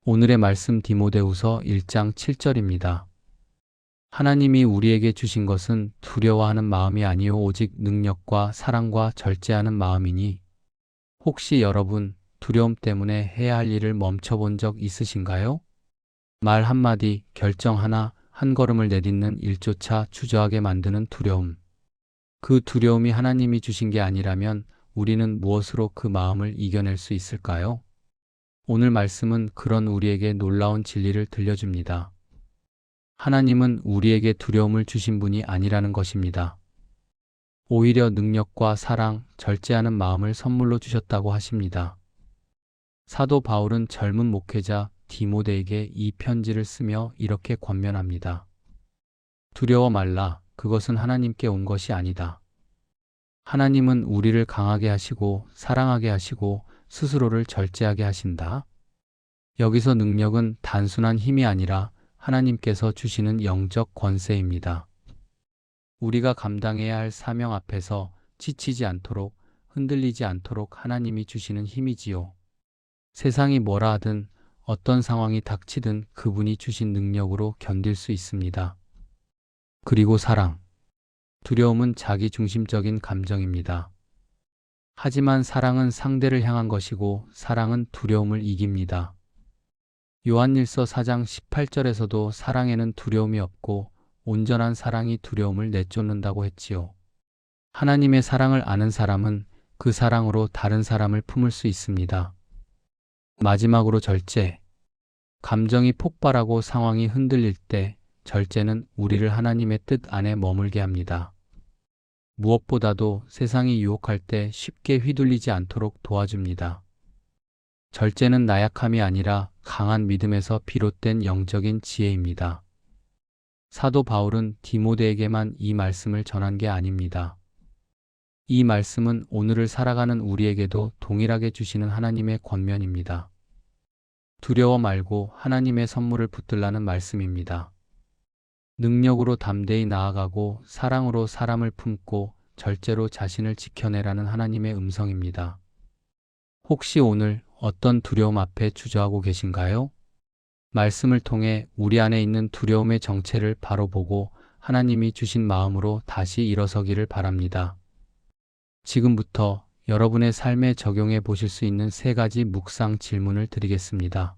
오늘의 말씀 디모데후서 1장 7절입니다. 하나님이 우리에게 주신 것은 두려워하는 마음이 아니요 오직 능력과 사랑과 절제하는 마음이니 혹시 여러분 두려움 때문에 해야 할 일을 멈춰본 적 있으신가요? 말 한마디, 결정 하나, 한 걸음을 내딛는 일조차 주저하게 만드는 두려움. 그 두려움이 하나님이 주신 게 아니라면 우리는 무엇으로 그 마음을 이겨낼 수 있을까요? 오늘 말씀은 그런 우리에게 놀라운 진리를 들려줍니다. 하나님은 우리에게 두려움을 주신 분이 아니라는 것입니다. 오히려 능력과 사랑, 절제하는 마음을 선물로 주셨다고 하십니다. 사도 바울은 젊은 목회자 디모데에게 이 편지를 쓰며 이렇게 권면합니다. 두려워 말라. 그것은 하나님께 온 것이 아니다. 하나님은 우리를 강하게 하시고 사랑하게 하시고 스스로를 절제하게 하신다. 여기서 능력은 단순한 힘이 아니라 하나님께서 주시는 영적 권세입니다. 우리가 감당해야 할 사명 앞에서 지치지 않도록, 흔들리지 않도록 하나님이 주시는 힘이지요. 세상이 뭐라 하든 어떤 상황이 닥치든 그분이 주신 능력으로 견딜 수 있습니다. 그리고 사랑. 두려움은 자기중심적인 감정입니다. 하지만 사랑은 상대를 향한 것이고 사랑은 두려움을 이깁니다. 요한일서 4장 18절에서도 사랑에는 두려움이 없고 온전한 사랑이 두려움을 내쫓는다고 했지요. 하나님의 사랑을 아는 사람은 그 사랑으로 다른 사람을 품을 수 있습니다. 마지막으로 절제. 감정이 폭발하고 상황이 흔들릴 때 절제는 우리를 하나님의 뜻 안에 머물게 합니다. 무엇보다도 세상이 유혹할 때 쉽게 휘둘리지 않도록 도와줍니다. 절제는 나약함이 아니라 강한 믿음에서 비롯된 영적인 지혜입니다. 사도 바울은 디모데에게만 이 말씀을 전한 게 아닙니다. 이 말씀은 오늘을 살아가는 우리에게도 동일하게 주시는 하나님의 권면입니다. 두려워 말고 하나님의 선물을 붙들라는 말씀입니다. 능력으로 담대히 나아가고 사랑으로 사람을 품고 절제로 자신을 지켜내라는 하나님의 음성입니다. 혹시 오늘 어떤 두려움 앞에 주저하고 계신가요? 말씀을 통해 우리 안에 있는 두려움의 정체를 바로 보고 하나님이 주신 마음으로 다시 일어서기를 바랍니다. 지금부터 여러분의 삶에 적용해 보실 수 있는 3가지 묵상 질문을 드리겠습니다.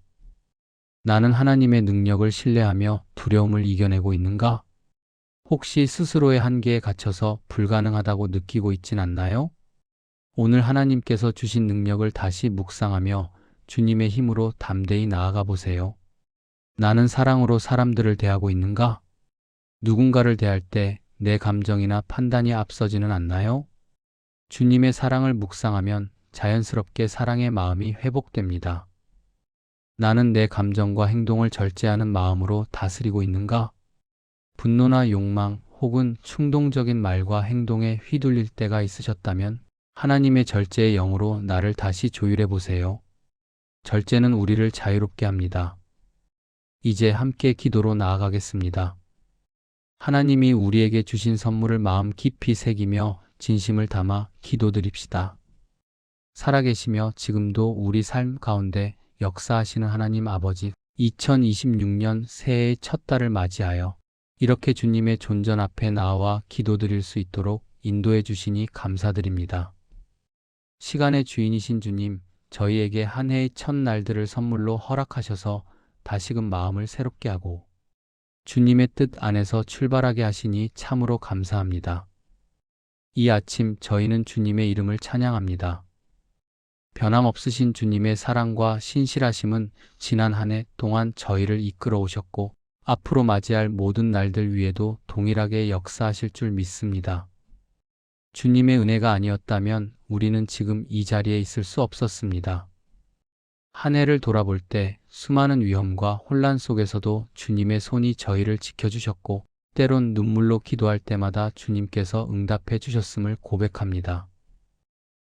나는 하나님의 능력을 신뢰하며 두려움을 이겨내고 있는가? 혹시 스스로의 한계에 갇혀서 불가능하다고 느끼고 있진 않나요? 오늘 하나님께서 주신 능력을 다시 묵상하며 주님의 힘으로 담대히 나아가 보세요. 나는 사랑으로 사람들을 대하고 있는가? 누군가를 대할 때 내 감정이나 판단이 앞서지는 않나요? 주님의 사랑을 묵상하면 자연스럽게 사랑의 마음이 회복됩니다. 나는 내 감정과 행동을 절제하는 마음으로 다스리고 있는가? 분노나 욕망 혹은 충동적인 말과 행동에 휘둘릴 때가 있으셨다면 하나님의 절제의 영으로 나를 다시 조율해 보세요. 절제는 우리를 자유롭게 합니다. 이제 함께 기도로 나아가겠습니다. 하나님이 우리에게 주신 선물을 마음 깊이 새기며 진심을 담아 기도드립시다. 살아계시며 지금도 우리 삶 가운데 역사하시는 하나님 아버지, 2026년 새해의 첫 달을 맞이하여 이렇게 주님의 존전 앞에 나와 기도드릴 수 있도록 인도해 주시니 감사드립니다. 시간의 주인이신 주님, 저희에게 한 해의 첫 날들을 선물로 허락하셔서 다시금 마음을 새롭게 하고 주님의 뜻 안에서 출발하게 하시니 참으로 감사합니다. 이 아침 저희는 주님의 이름을 찬양합니다. 변함없으신 주님의 사랑과 신실하심은 지난 한 해 동안 저희를 이끌어 오셨고 앞으로 맞이할 모든 날들 위에도 동일하게 역사하실 줄 믿습니다. 주님의 은혜가 아니었다면 우리는 지금 이 자리에 있을 수 없었습니다. 한 해를 돌아볼 때 수많은 위험과 혼란 속에서도 주님의 손이 저희를 지켜주셨고 때론 눈물로 기도할 때마다 주님께서 응답해 주셨음을 고백합니다.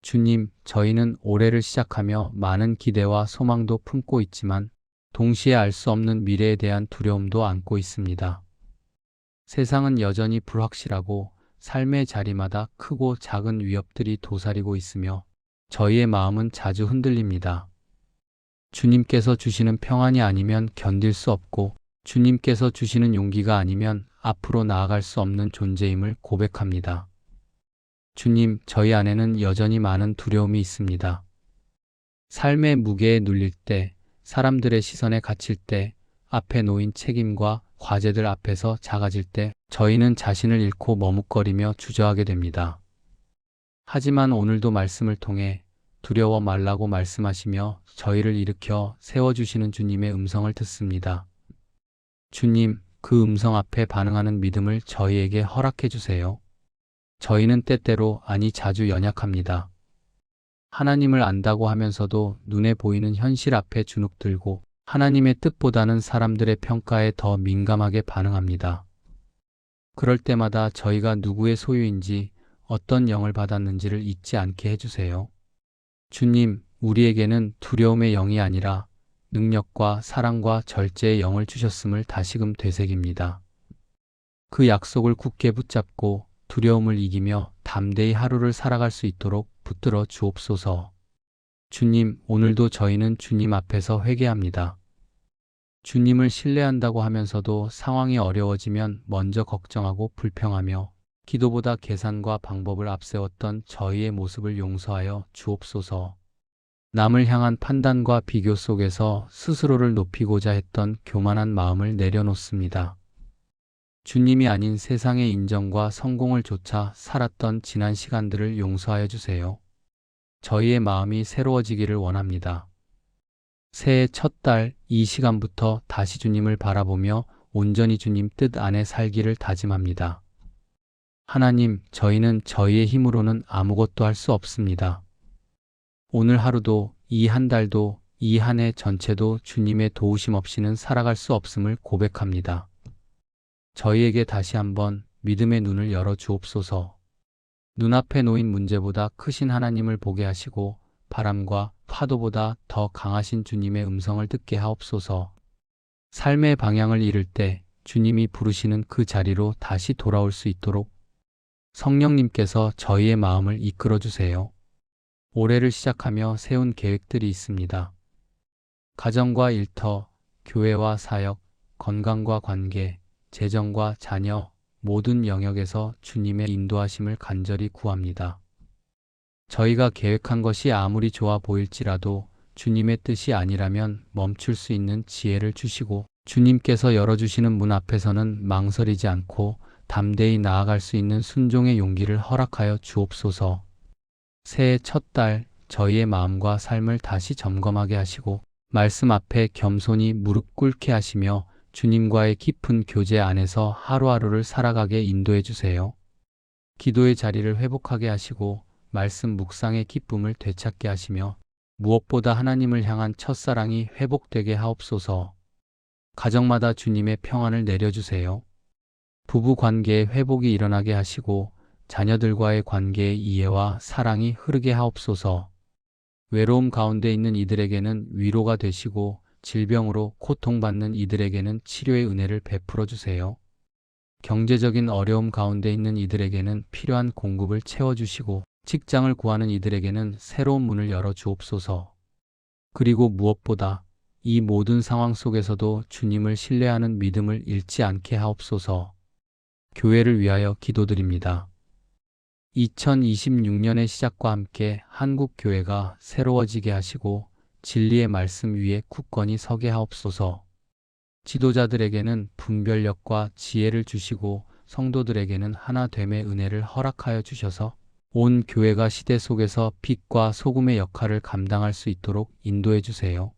주님, 저희는 올해를 시작하며 많은 기대와 소망도 품고 있지만 동시에 알 수 없는 미래에 대한 두려움도 안고 있습니다. 세상은 여전히 불확실하고 삶의 자리마다 크고 작은 위협들이 도사리고 있으며 저희의 마음은 자주 흔들립니다. 주님께서 주시는 평안이 아니면 견딜 수 없고 주님께서 주시는 용기가 아니면 앞으로 나아갈 수 없는 존재임을 고백합니다. 주님, 저희 안에는 여전히 많은 두려움이 있습니다. 삶의 무게에 눌릴 때, 사람들의 시선에 갇힐 때, 앞에 놓인 책임과 과제들 앞에서 작아질 때 저희는 자신을 잃고 머뭇거리며 주저하게 됩니다. 하지만 오늘도 말씀을 통해 두려워 말라고 말씀하시며 저희를 일으켜 세워주시는 주님의 음성을 듣습니다. 주님, 그 음성 앞에 반응하는 믿음을 저희에게 허락해 주세요. 저희는 때때로, 아니 자주 연약합니다. 하나님을 안다고 하면서도 눈에 보이는 현실 앞에 주눅들고 하나님의 뜻보다는 사람들의 평가에 더 민감하게 반응합니다. 그럴 때마다 저희가 누구의 소유인지 어떤 영을 받았는지를 잊지 않게 해주세요. 주님, 우리에게는 두려움의 영이 아니라 능력과 사랑과 절제의 영을 주셨음을 다시금 되새깁니다. 그 약속을 굳게 붙잡고 두려움을 이기며 담대히 하루를 살아갈 수 있도록 붙들어 주옵소서. 주님, 오늘도 저희는 주님 앞에서 회개합니다. 주님을 신뢰한다고 하면서도 상황이 어려워지면 먼저 걱정하고 불평하며 기도보다 계산과 방법을 앞세웠던 저희의 모습을 용서하여 주옵소서. 남을 향한 판단과 비교 속에서 스스로를 높이고자 했던 교만한 마음을 내려놓습니다. 주님이 아닌 세상의 인정과 성공을 쫓아 살았던 지난 시간들을 용서하여 주세요. 저희의 마음이 새로워지기를 원합니다. 새해 첫 달 이 시간부터 다시 주님을 바라보며 온전히 주님 뜻 안에 살기를 다짐합니다. 하나님, 저희는 저희의 힘으로는 아무것도 할 수 없습니다. 오늘 하루도, 이 한 달도, 이 한 해 전체도 주님의 도우심 없이는 살아갈 수 없음을 고백합니다. 저희에게 다시 한번 믿음의 눈을 열어 주옵소서. 눈앞에 놓인 문제보다 크신 하나님을 보게 하시고 바람과 파도보다 더 강하신 주님의 음성을 듣게 하옵소서. 삶의 방향을 잃을 때 주님이 부르시는 그 자리로 다시 돌아올 수 있도록 성령님께서 저희의 마음을 이끌어 주세요. 올해를 시작하며 세운 계획들이 있습니다. 가정과 일터, 교회와 사역, 건강과 관계, 재정과 자녀, 모든 영역에서 주님의 인도하심을 간절히 구합니다. 저희가 계획한 것이 아무리 좋아 보일지라도 주님의 뜻이 아니라면 멈출 수 있는 지혜를 주시고 주님께서 열어주시는 문 앞에서는 망설이지 않고 담대히 나아갈 수 있는 순종의 용기를 허락하여 주옵소서. 새해 첫 달 저희의 마음과 삶을 다시 점검하게 하시고 말씀 앞에 겸손히 무릎 꿇게 하시며 주님과의 깊은 교제 안에서 하루하루를 살아가게 인도해 주세요. 기도의 자리를 회복하게 하시고 말씀 묵상의 기쁨을 되찾게 하시며 무엇보다 하나님을 향한 첫사랑이 회복되게 하옵소서. 가정마다 주님의 평안을 내려주세요. 부부 관계의 회복이 일어나게 하시고 자녀들과의 관계의 이해와 사랑이 흐르게 하옵소서. 외로움 가운데 있는 이들에게는 위로가 되시고 질병으로 고통받는 이들에게는 치료의 은혜를 베풀어 주세요. 경제적인 어려움 가운데 있는 이들에게는 필요한 공급을 채워주시고 직장을 구하는 이들에게는 새로운 문을 열어 주옵소서. 그리고 무엇보다 이 모든 상황 속에서도 주님을 신뢰하는 믿음을 잃지 않게 하옵소서. 교회를 위하여 기도드립니다. 2026년의 시작과 함께 한국 교회가 새로워지게 하시고 진리의 말씀 위에 굳건히 서게 하옵소서. 지도자들에게는 분별력과 지혜를 주시고 성도들에게는 하나됨의 은혜를 허락하여 주셔서 온 교회가 시대 속에서 빛과 소금의 역할을 감당할 수 있도록 인도해 주세요.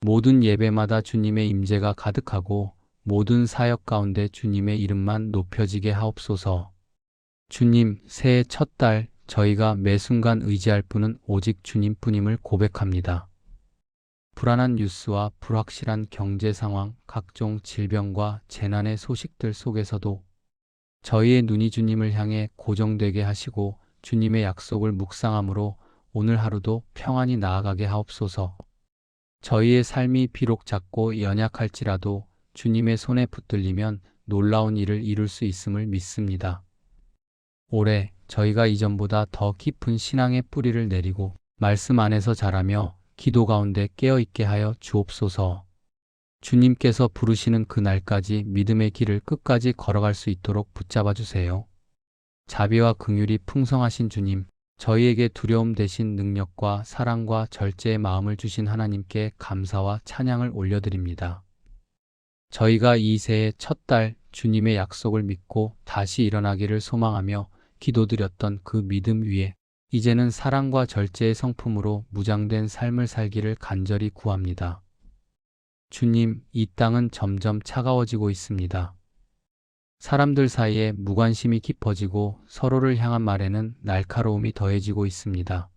모든 예배마다 주님의 임재가 가득하고 모든 사역 가운데 주님의 이름만 높여지게 하옵소서. 주님, 새해 첫 달 저희가 매 순간 의지할 분은 오직 주님뿐임을 고백합니다. 불안한 뉴스와 불확실한 경제 상황, 각종 질병과 재난의 소식들 속에서도 저희의 눈이 주님을 향해 고정되게 하시고 주님의 약속을 묵상함으로 오늘 하루도 평안히 나아가게 하옵소서. 저희의 삶이 비록 작고 연약할지라도 주님의 손에 붙들리면 놀라운 일을 이룰 수 있음을 믿습니다. 올해 저희가 이전보다 더 깊은 신앙의 뿌리를 내리고 말씀 안에서 자라며 기도 가운데 깨어있게 하여 주옵소서. 주님께서 부르시는 그 날까지 믿음의 길을 끝까지 걸어갈 수 있도록 붙잡아 주세요. 자비와 긍휼이 풍성하신 주님, 저희에게 두려움 대신 능력과 사랑과 절제의 마음을 주신 하나님께 감사와 찬양을 올려드립니다. 저희가 이 새해 첫 달 주님의 약속을 믿고 다시 일어나기를 소망하며 기도드렸던 그 믿음 위에 이제는 사랑과 절제의 성품으로 무장된 삶을 살기를 간절히 구합니다. 주님, 이 땅은 점점 차가워지고 있습니다. 사람들 사이에 무관심이 깊어지고 서로를 향한 말에는 날카로움이 더해지고 있습니다.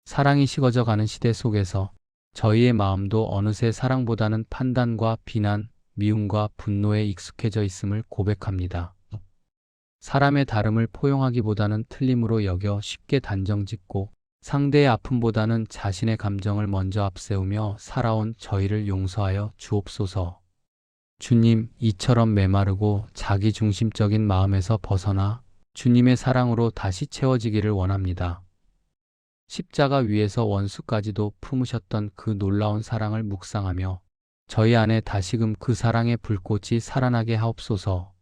사랑이 식어져 가는 시대 속에서 저희의 마음도 어느새 사랑보다는 판단과 비난, 미움과 분노에 익숙해져 있음을 고백합니다. 사람의 다름을 포용하기보다는 틀림으로 여겨 쉽게 단정짓고 상대의 아픔보다는 자신의 감정을 먼저 앞세우며 살아온 저희를 용서하여 주옵소서. 주님, 이처럼 메마르고 자기중심적인 마음에서 벗어나 주님의 사랑으로 다시 채워지기를 원합니다. 십자가 위에서 원수까지도 품으셨던 그 놀라운 사랑을 묵상하며 저희 안에 다시금 그 사랑의 불꽃이 살아나게 하옵소서.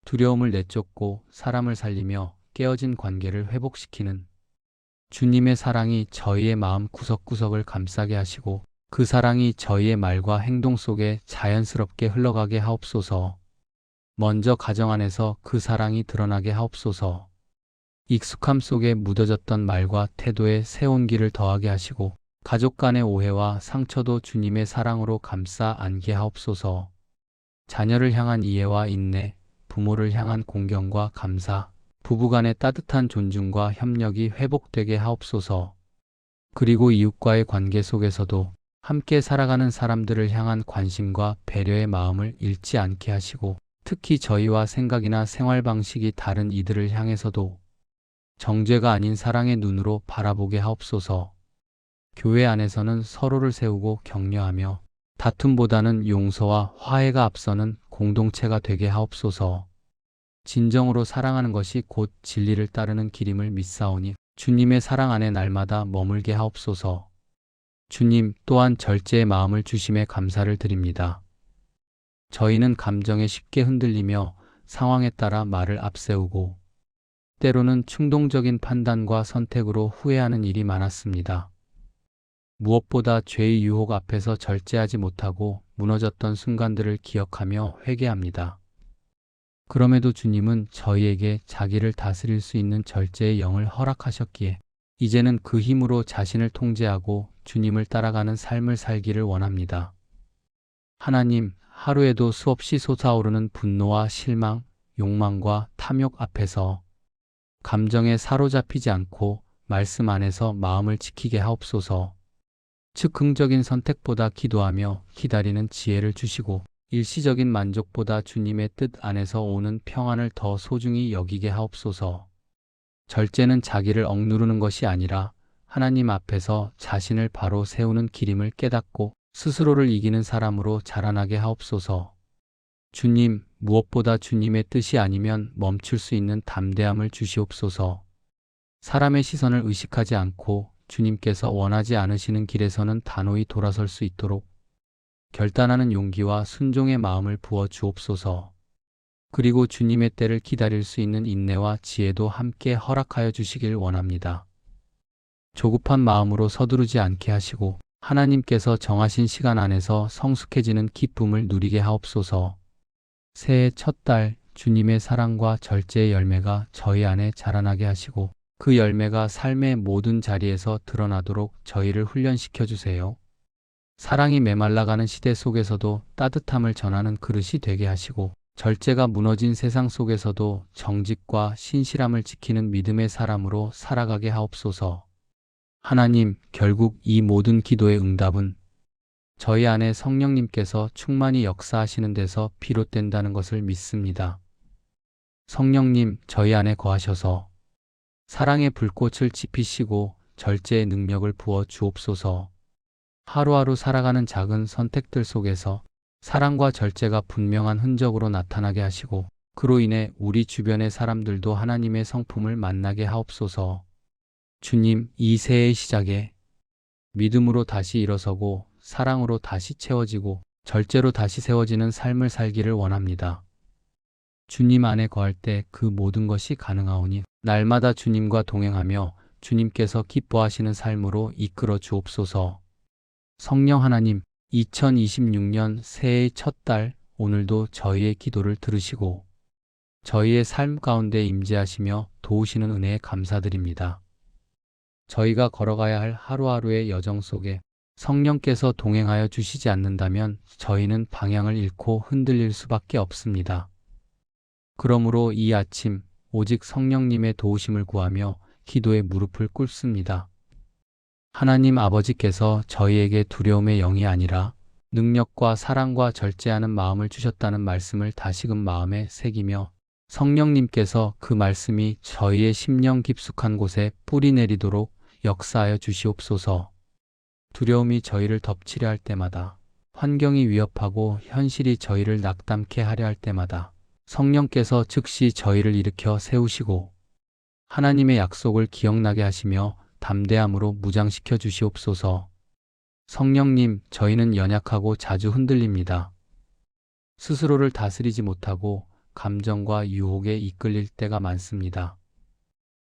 두려움을 내쫓고 사람을 살리며 깨어진 관계를 회복시키는 주님의 사랑이 저희의 마음 구석구석을 감싸게 하시고 그 사랑이 저희의 말과 행동 속에 자연스럽게 흘러가게 하옵소서. 먼저 가정 안에서 그 사랑이 드러나게 하옵소서. 익숙함 속에 묻어졌던 말과 태도에 새 온기를 더하게 하시고 가족 간의 오해와 상처도 주님의 사랑으로 감싸 안게 하옵소서. 자녀를 향한 이해와 인내, 부모를 향한 공경과 감사, 부부간의 따뜻한 존중과 협력이 회복되게 하옵소서. 그리고 이웃과의 관계 속에서도 함께 살아가는 사람들을 향한 관심과 배려의 마음을 잃지 않게 하시고 특히 저희와 생각이나 생활 방식이 다른 이들을 향해서도 정죄가 아닌 사랑의 눈으로 바라보게 하옵소서. 교회 안에서는 서로를 세우고 격려하며 다툼보다는 용서와 화해가 앞서는 공동체가 되게 하옵소서. 진정으로 사랑하는 것이 곧 진리를 따르는 길임을 믿사오니 주님의 사랑 안에 날마다 머물게 하옵소서. 주님 또한 절제의 마음을 주심에 감사를 드립니다. 저희는 감정에 쉽게 흔들리며 상황에 따라 말을 앞세우고 때로는 충동적인 판단과 선택으로 후회하는 일이 많았습니다. 무엇보다 죄의 유혹 앞에서 절제하지 못하고 무너졌던 순간들을 기억하며 회개합니다. 그럼에도 주님은 저희에게 자기를 다스릴 수 있는 절제의 영을 허락하셨기에 이제는 그 힘으로 자신을 통제하고 주님을 따라가는 삶을 살기를 원합니다. 하나님, 하루에도 수없이 솟아오르는 분노와 실망, 욕망과 탐욕 앞에서 감정에 사로잡히지 않고 말씀 안에서 마음을 지키게 하옵소서. 즉흥적인 선택보다 기도하며 기다리는 지혜를 주시고 일시적인 만족보다 주님의 뜻 안에서 오는 평안을 더 소중히 여기게 하옵소서. 절제는 자기를 억누르는 것이 아니라 하나님 앞에서 자신을 바로 세우는 길임을 깨닫고 스스로를 이기는 사람으로 자라나게 하옵소서. 주님, 무엇보다 주님의 뜻이 아니면 멈출 수 있는 담대함을 주시옵소서. 사람의 시선을 의식하지 않고 주님께서 원하지 않으시는 길에서는 단호히 돌아설 수 있도록 결단하는 용기와 순종의 마음을 부어 주옵소서. 그리고 주님의 때를 기다릴 수 있는 인내와 지혜도 함께 허락하여 주시길 원합니다. 조급한 마음으로 서두르지 않게 하시고 하나님께서 정하신 시간 안에서 성숙해지는 기쁨을 누리게 하옵소서. 새해 첫 달 주님의 사랑과 절제의 열매가 저희 안에 자라나게 하시고 그 열매가 삶의 모든 자리에서 드러나도록 저희를 훈련시켜 주세요. 사랑이 메말라가는 시대 속에서도 따뜻함을 전하는 그릇이 되게 하시고 절제가 무너진 세상 속에서도 정직과 신실함을 지키는 믿음의 사람으로 살아가게 하옵소서. 하나님, 결국 이 모든 기도의 응답은 저희 안에 성령님께서 충만히 역사하시는 데서 비롯된다는 것을 믿습니다. 성령님, 저희 안에 거하셔서 사랑의 불꽃을 지피시고 절제의 능력을 부어 주옵소서. 하루하루 살아가는 작은 선택들 속에서 사랑과 절제가 분명한 흔적으로 나타나게 하시고 그로 인해 우리 주변의 사람들도 하나님의 성품을 만나게 하옵소서. 주님, 이 새해의 시작에 믿음으로 다시 일어서고 사랑으로 다시 채워지고 절제로 다시 세워지는 삶을 살기를 원합니다. 주님 안에 거할 때 그 모든 것이 가능하오니 날마다 주님과 동행하며 주님께서 기뻐하시는 삶으로 이끌어 주옵소서. 성령 하나님, 2026년 새해의 첫 달, 오늘도 저희의 기도를 들으시고 저희의 삶 가운데 임재하시며 도우시는 은혜에 감사드립니다. 저희가 걸어가야 할 하루하루의 여정 속에 성령께서 동행하여 주시지 않는다면 저희는 방향을 잃고 흔들릴 수밖에 없습니다. 그러므로 이 아침 오직 성령님의 도우심을 구하며 기도에 무릎을 꿇습니다. 하나님 아버지께서 저희에게 두려움의 영이 아니라 능력과 사랑과 절제하는 마음을 주셨다는 말씀을 다시금 마음에 새기며 성령님께서 그 말씀이 저희의 심령 깊숙한 곳에 뿌리 내리도록 역사하여 주시옵소서. 두려움이 저희를 덮치려 할 때마다, 환경이 위협하고 현실이 저희를 낙담케 하려 할 때마다 성령께서 즉시 저희를 일으켜 세우시고 하나님의 약속을 기억나게 하시며 담대함으로 무장시켜 주시옵소서. 성령님, 저희는 연약하고 자주 흔들립니다. 스스로를 다스리지 못하고 감정과 유혹에 이끌릴 때가 많습니다.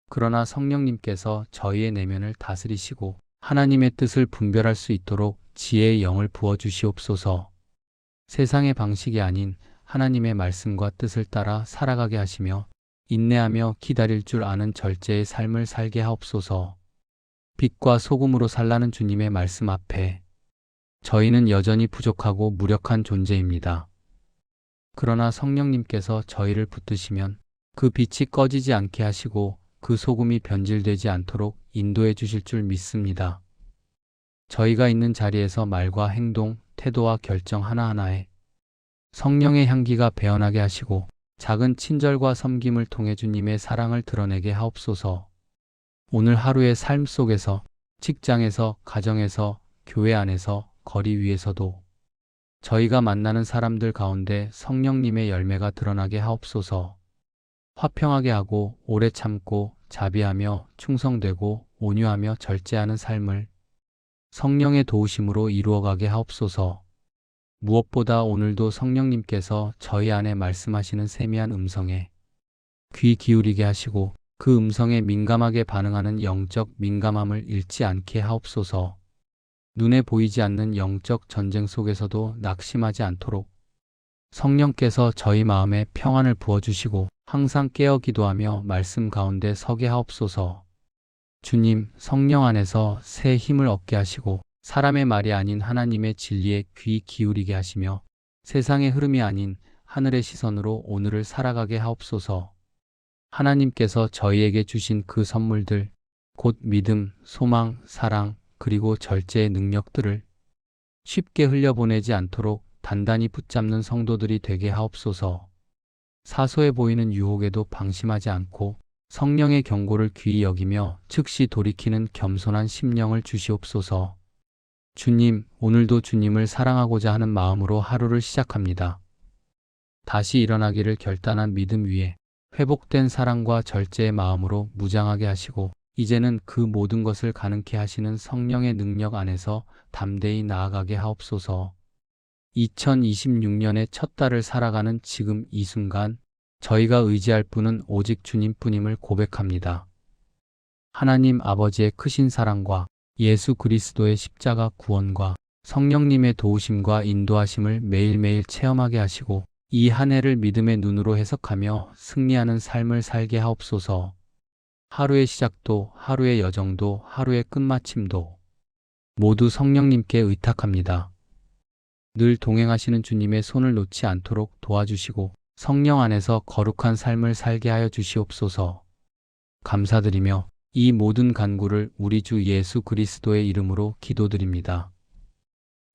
그러나 성령님께서 저희의 내면을 다스리시고 하나님의 뜻을 분별할 수 있도록 지혜의 영을 부어 주시옵소서. 세상의 방식이 아닌 하나님의 말씀과 뜻을 따라 살아가게 하시며 인내하며 기다릴 줄 아는 절제의 삶을 살게 하옵소서. 빛과 소금으로 살라는 주님의 말씀 앞에 저희는 여전히 부족하고 무력한 존재입니다. 그러나 성령님께서 저희를 붙드시면 그 빛이 꺼지지 않게 하시고 그 소금이 변질되지 않도록 인도해 주실 줄 믿습니다. 저희가 있는 자리에서 말과 행동, 태도와 결정 하나하나에 성령의 향기가 배어나게 하시고 작은 친절과 섬김을 통해 주님의 사랑을 드러내게 하옵소서. 오늘 하루의 삶 속에서, 직장에서, 가정에서, 교회 안에서, 거리 위에서도 저희가 만나는 사람들 가운데 성령님의 열매가 드러나게 하옵소서. 화평하게 하고 오래 참고 자비하며 충성되고 온유하며 절제하는 삶을 성령의 도우심으로 이루어가게 하옵소서. 무엇보다 오늘도 성령님께서 저희 안에 말씀하시는 세미한 음성에 귀 기울이게 하시고 그 음성에 민감하게 반응하는 영적 민감함을 잃지 않게 하옵소서. 눈에 보이지 않는 영적 전쟁 속에서도 낙심하지 않도록 성령께서 저희 마음에 평안을 부어주시고 항상 깨어 기도하며 말씀 가운데 서게 하옵소서. 주님, 성령 안에서 새 힘을 얻게 하시고 사람의 말이 아닌 하나님의 진리에 귀 기울이게 하시며 세상의 흐름이 아닌 하늘의 시선으로 오늘을 살아가게 하옵소서. 하나님께서 저희에게 주신 그 선물들, 곧 믿음, 소망, 사랑, 그리고 절제의 능력들을 쉽게 흘려보내지 않도록 단단히 붙잡는 성도들이 되게 하옵소서. 사소해 보이는 유혹에도 방심하지 않고 성령의 경고를 귀히 여기며 즉시 돌이키는 겸손한 심령을 주시옵소서. 주님, 오늘도 주님을 사랑하고자 하는 마음으로 하루를 시작합니다. 다시 일어나기를 결단한 믿음 위에 회복된 사랑과 절제의 마음으로 무장하게 하시고 이제는 그 모든 것을 가능케 하시는 성령의 능력 안에서 담대히 나아가게 하옵소서. 2026년의 첫 달을 살아가는 지금 이 순간 저희가 의지할 분은 오직 주님뿐임을 고백합니다. 하나님 아버지의 크신 사랑과 예수 그리스도의 십자가 구원과 성령님의 도우심과 인도하심을 매일매일 체험하게 하시고 이 한 해를 믿음의 눈으로 해석하며 승리하는 삶을 살게 하옵소서. 하루의 시작도, 하루의 여정도, 하루의 끝마침도 모두 성령님께 의탁합니다. 늘 동행하시는 주님의 손을 놓지 않도록 도와주시고 성령 안에서 거룩한 삶을 살게 하여 주시옵소서. 감사드리며 이 모든 간구를 우리 주 예수 그리스도의 이름으로 기도드립니다.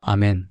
아멘.